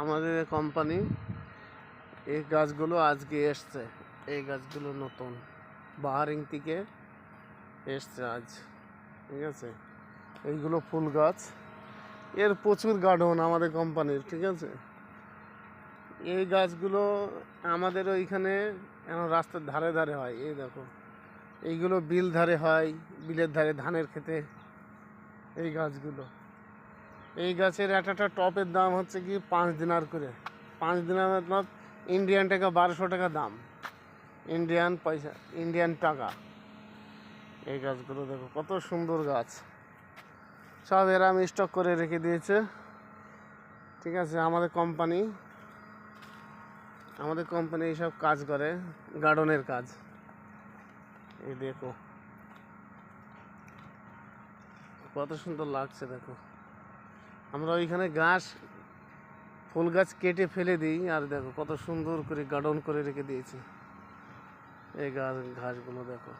আমাদের কোম্পানি এই গাছগুলো আজকে এসছে। এই গাছগুলো নতুন বাহারিং থেকে এসছে আজ, ঠিক আছে। এইগুলো ফুল গাছ, এর প্রচুর গার্ডন আমাদের কোম্পানির, ঠিক আছে। এই গাছগুলো আমাদের ওইখানে রাস্তার ধারে ধারে হয়। এই দেখো, এইগুলো বিল ধারে হয়, বিলের ধারে ধানের খেতে এই গাছগুলো। এই গাছের একটা টপের দাম হচ্ছে কি 5 দিনার করে। 5 দিনার মতলব ইন্ডিয়ান টাকা 1200 টাকা দাম, ইন্ডিয়ান পয়সা, ইন্ডিয়ান টাকা। এই গাছগুলো দেখো কত সুন্দর গাছ, সব এরা আমি স্টক করে রেখে দিয়েছে, ঠিক আছে। আমাদের কোম্পানি এইসব কাজ করে, গার্ডেনের কাজ। এই দেখো কত সুন্দর লাগছে, দেখো। আমরা ওইখানে ফুল গাছ কেটে ফেলে দিই, আর দেখো কত সুন্দর করে গার্ডেন করে রেখে দিয়েছি। এই ঘাসগুলো দেখো।